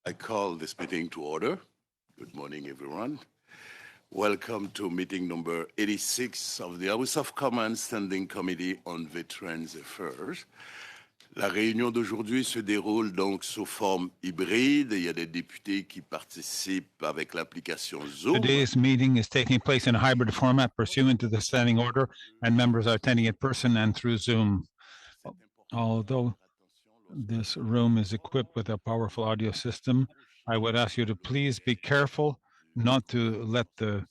I call this meeting to order. Good morning, everyone. Welcome to meeting number 86 of the House of Commons Standing Committee on Veterans Affairs. La réunion d'aujourd'hui se déroule donc sous forme hybride. Il y a des députés qui participent avec l'application Zoom. Today's meeting is taking place in a hybrid format pursuant to the standing order, and members are attending in person and through Zoom. Although this room is equipped with a powerful audio system, I would ask you to please be careful not to let the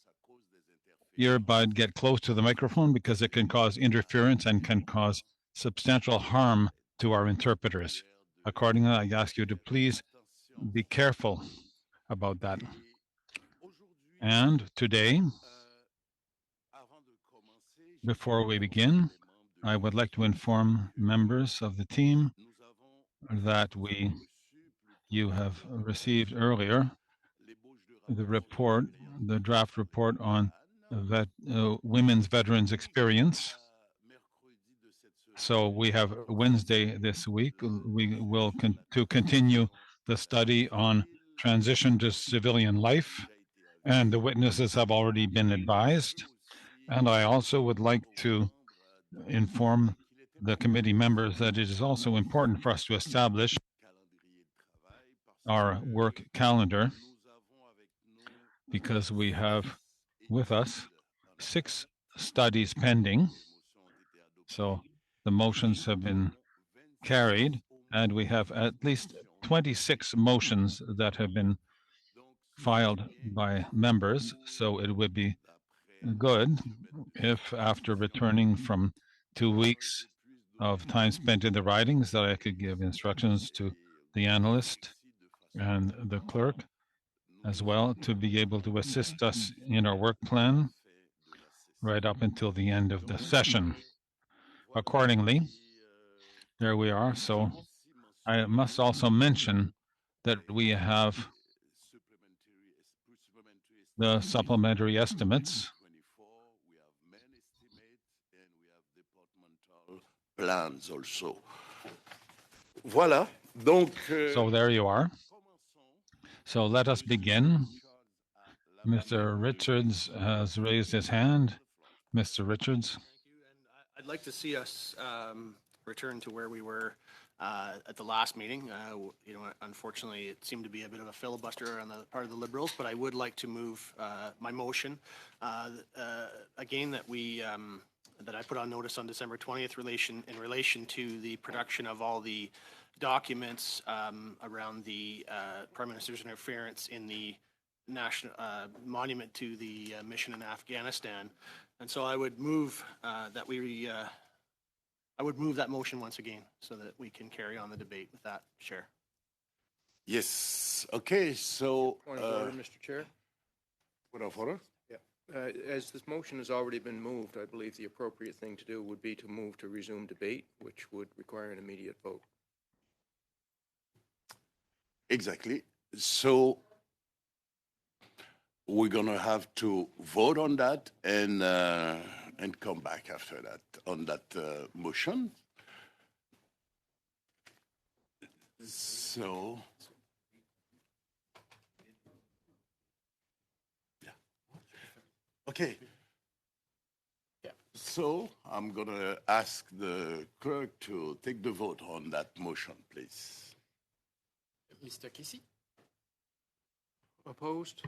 earbud get close to the microphone because it can cause interference and can cause substantial harm to our interpreters. Accordingly, I ask you to please be careful about that. And today, before we begin, I would like to inform members of the team that you have received earlier the draft report on women's veterans experience. So we have Wednesday this week. We will continue the study on transition to civilian life, and the witnesses have already been advised. And I also would like to inform the committee members that it is also important for us to establish our work calendar because we have with us 6 studies pending. So the motions have been carried, and we have at least 26 motions that have been filed by members. So it would be good if, after returning from 2 weeks of time spent in the writings, that I could give instructions to the analyst and the clerk as well to be able to assist us in our work plan right up until the end of the session. Accordingly, there we are. So I must also mention that we have the supplementary estimates. Plans also. Voilà. Donc, so there you are. So let us begin. Mr. Richards has raised his hand. Mr. Richards. Thank you. And I'd like to see us return to where we were at the last meeting. Unfortunately, it seemed to be a bit of a filibuster on the part of the Liberals, but I would like to move my motion again that I put on notice on December 20th in relation to the production of all the documents around the Prime Minister's interference in the national monument to the mission in Afghanistan. And so I would move that motion once again so that we can carry on the debate with that, Chair. Yes. Okay. So. Point of order, Mr. Chair. Point of order? Yeah. As this motion has already been moved, I believe the appropriate thing to do would be to move to resume debate, which would require an immediate vote. Exactly. So we're going to have to vote on that and come back after that on that motion. So, yeah. Okay. Yeah. So I'm going to ask the clerk to take the vote on that motion, please. Mr. Kesey? Opposed?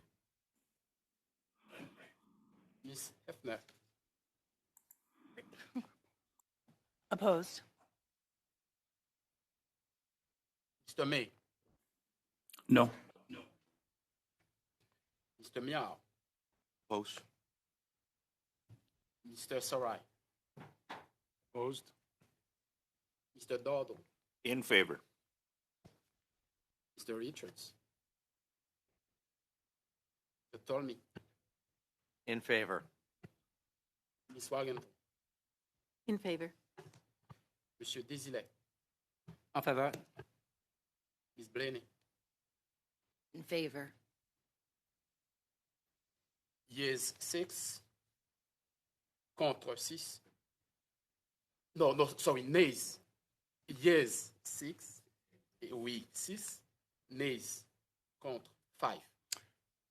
Ms. Hefner? Opposed. Mr. May? No. Mr. Miao? Opposed. Mr. Sarai? Opposed? Mr. Dodo? In favor. Mr. Richards? Mr. Tolmy? In favor. Ms. Wagenthal? In favor. Monsieur Desilets? En faveur. Ms. Blaney? In favor. Yes, 6. Contre 6. No, sorry, nays. Yes, 6. Oui, 6. Nays, Contre. 5.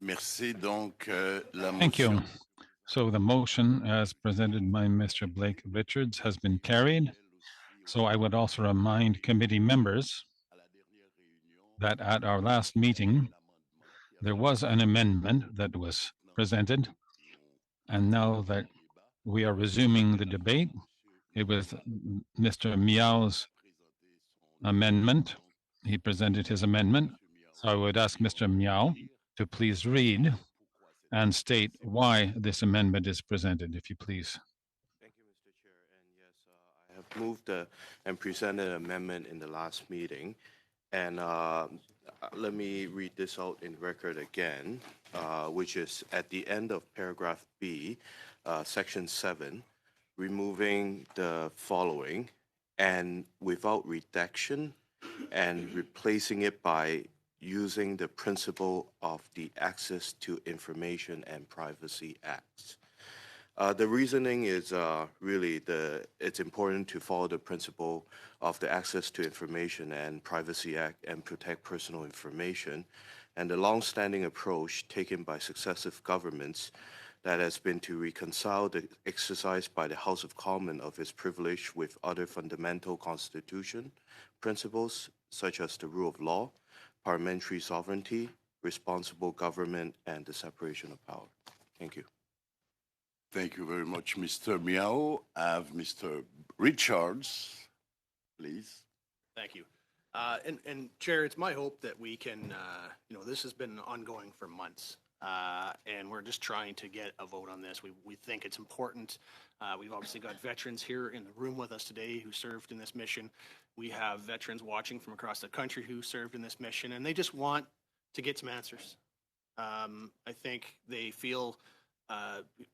Merci. Donc, la Thank you. motion So the motion as presented by Mr. Blake Richards has been carried. So I would also remind committee members that at our last meeting, there was an amendment that was presented. And now that we are resuming the debate, it was Mr. Miao's amendment. He presented his amendment. So I would ask Mr. Miao to please read and state why this amendment is presented, if you please. Thank you, Mr. Chair. And yes, I have moved and presented an amendment in the last meeting. And let me read this out in record again, which is at the end of paragraph B, section 7, removing the following and without redaction and replacing it by using the principle of the Access to Information and Privacy Act. The reasoning is really it's important to follow the principle of the Access to Information and Privacy Act and protect personal information, and the long-standing approach taken by successive governments that has been to reconcile the exercise by the House of Commons of its privilege with other fundamental constitution principles such as the rule of law, parliamentary sovereignty, responsible government, and the separation of power. Thank you. Thank you very much, Mr. Miao. I have Mr. Richards, please. Thank you. And Chair, it's my hope that we can, this has been ongoing for months, and we're just trying to get a vote on this. We think it's important. We've obviously got veterans here in the room with us today who served in this mission. We have veterans watching from across the country who served in this mission, and they just want to get some answers. I think they feel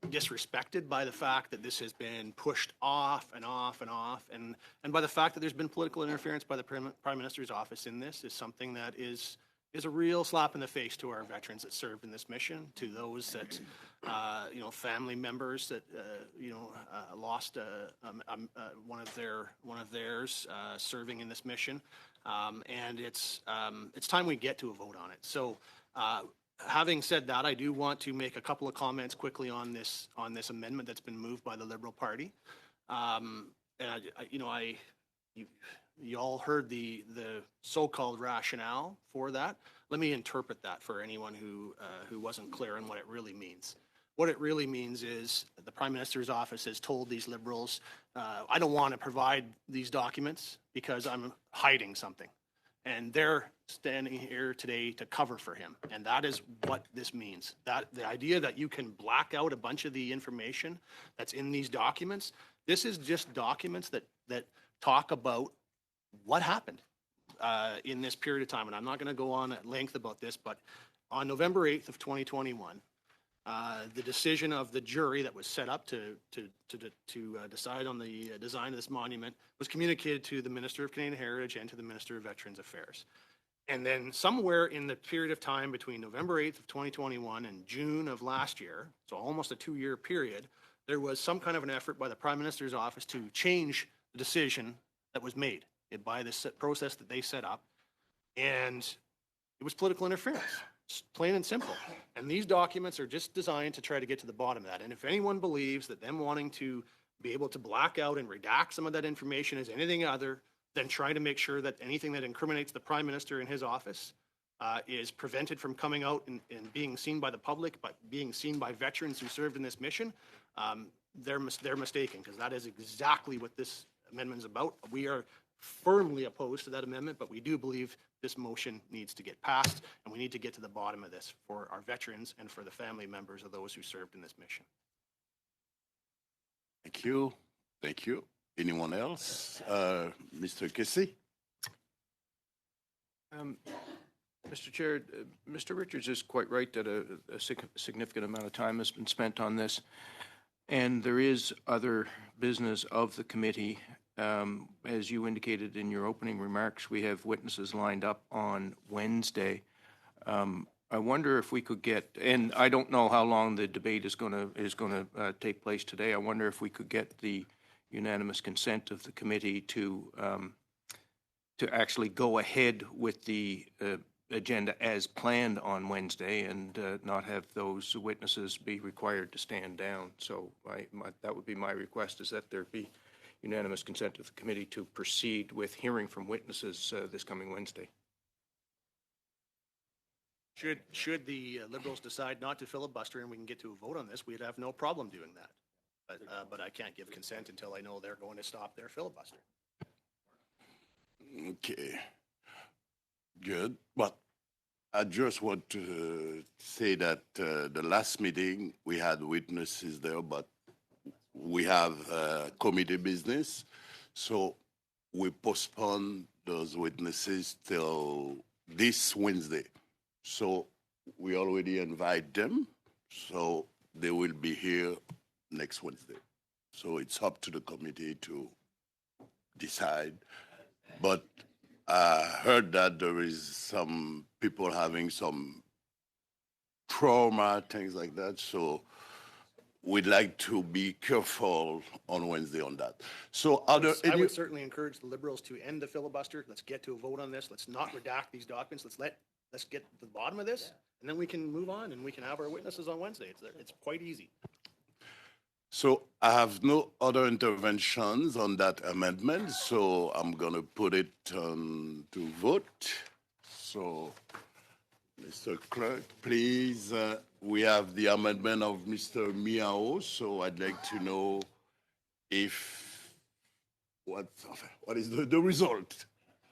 disrespected by the fact that this has been pushed off and off and off, and by the fact that there's been political interference by the Prime Minister's office in this is something that is a real slap in the face to our veterans that served in this mission, to those that, family members that, lost one of theirs serving in this mission. And it's time we get to a vote on it. So, having said that, I do want to make a couple of comments quickly on this amendment that's been moved by the Liberal Party. You all heard the so-called rationale for that. Let me interpret that for anyone who wasn't clear on what it really means. What it really means is the Prime Minister's office has told these Liberals, I don't want to provide these documents because I'm hiding something. And they're standing here today to cover for him. And that is what this means. That the idea that you can black out a bunch of the information that's in these documents, this is just documents that talk about what happened in this period of time. And I'm not going to go on at length about this, but on November 8th of 2021, the decision of the jury that was set up to decide on the design of this monument was communicated to the Minister of Canadian Heritage and to the Minister of Veterans Affairs. And then somewhere in the period of time between November 8th of 2021 and June of last year, so almost a 2-year period, there was some kind of an effort by the Prime Minister's office to change the decision that was made by this process that they set up. And it was political interference. Plain and simple. And these documents are just designed to try to get to the bottom of that. And if anyone believes that them wanting to be able to black out and redact some of that information is anything other than trying to make sure that anything that incriminates the Prime Minister in his office is prevented from coming out and being seen by the public, but being seen by veterans who served in this mission, they're mistaken, because that is exactly what this amendment is about. We are firmly opposed to that amendment, but we do believe this motion needs to get passed, and we need to get to the bottom of this for our veterans and for the family members of those who served in this mission. Thank you. Thank you. Anyone else? Mr. Kissy? Mr. Chair, Mr. Richards is quite right that a significant amount of time has been spent on this, and there is other business of the committee. As you indicated in your opening remarks, we have witnesses lined up on Wednesday. I wonder if we could get, and I don't know how long the debate is going to take place today. I wonder if we could get the unanimous consent of the committee to actually go ahead with the agenda as planned on Wednesday and not have those witnesses be required to stand down. So that would be my request, is that there be unanimous consent of the committee to proceed with hearing from witnesses this coming Wednesday. Should the Liberals decide not to filibuster and we can get to a vote on this, we'd have no problem doing that. But I can't give consent until I know they're going to stop their filibuster. Okay. Good. But I just want to say that the last meeting, we had witnesses there, but we have committee business. So we postponed those witnesses till this Wednesday. So we already invite them. So they will be here next Wednesday. So it's up to the committee to decide. But I heard that there is some people having some trauma, things like that. So we'd like to be careful on Wednesday on that. So are there I any? would certainly encourage the Liberals to end the filibuster. Let's get to a vote on this. Let's not redact these documents. Let's get to the bottom of this, and then we can move on and we can have our witnesses on Wednesday. It's quite easy. So I have no other interventions on that amendment, so I'm gonna put it to vote. So, Mr. Clerk, please, we have the amendment of Mr. Miao, so I'd like to know what is the result?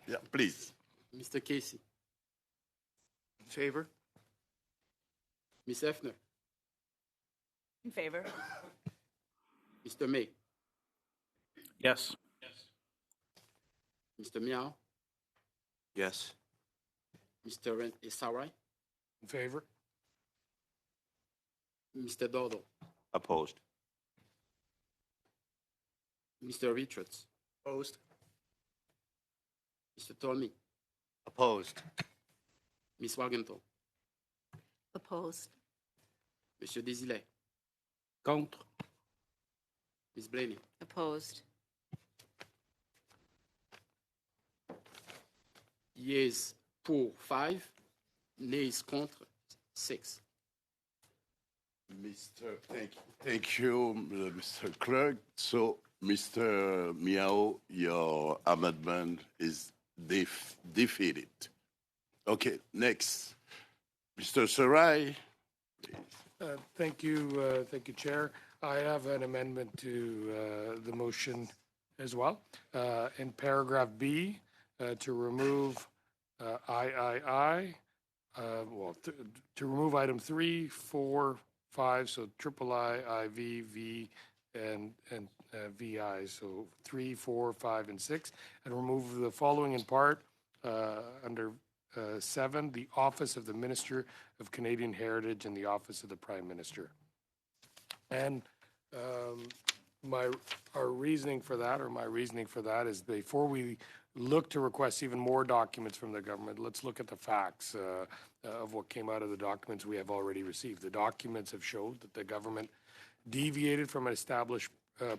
Yeah, please. Mr. Casey, In favor? Ms. Hefner, In favor. Mr. May, Yes. Mr. Miao, Yes. Mr. Sarai, In favor? Mr. Dodo, Opposed. Mr. Richards, Opposed? Mr. Tolmy, Opposed. Ms. Wagenthal, Opposed. Monsieur Desilets, Contre. Ms. Blaney, Opposed. Yeas pour 5, nays contre 6. Thank you, Mr. Clerk. So, Mr. Miao, your amendment is defeated. Okay, next. Mr. Sarai, please. Thank you, Chair. I have an amendment to the motion as well. In paragraph B, to remove III, to remove item 3, 4, 5, so triple I, IV, V, and VI, so 3, 4, 5, and 6, and remove the following in part under 7, the Office of the Minister of Canadian Heritage and the Office of the Prime Minister. And our reasoning for that, is before we look to request even more documents from the government, let's look at the facts of what came out of the documents we have already received. The documents have showed that the government deviated from an established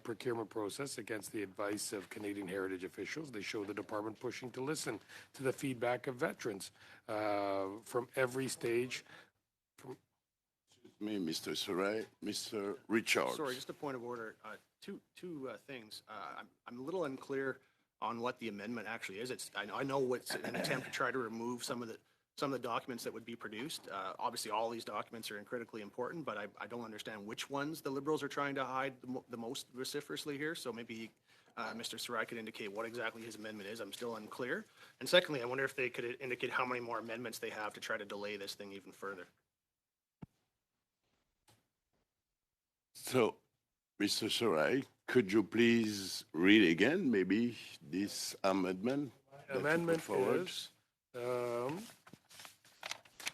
procurement process against the advice of Canadian Heritage officials. They show the department pushing to listen to the feedback of veterans from every stage. Me, Mr. Sarai, Mr. Richards. Sorry, just a point of order. Two things. I'm a little unclear on what the amendment actually is. I know it's an attempt to try to remove some of the documents that would be produced. Obviously, all these documents are critically important, but I don't understand which ones the Liberals are trying to hide the most vociferously here. So maybe Mr. Sarai could indicate what exactly his amendment is. I'm still unclear. And secondly, I wonder if they could indicate how many more amendments they have to try to delay this thing even further. So, Mr. Sarai, could you please read again, maybe, this amendment? that you put Amendment forward? is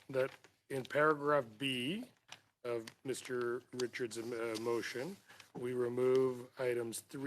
that in paragraph B of Mr. Richards' motion, we remove items 3,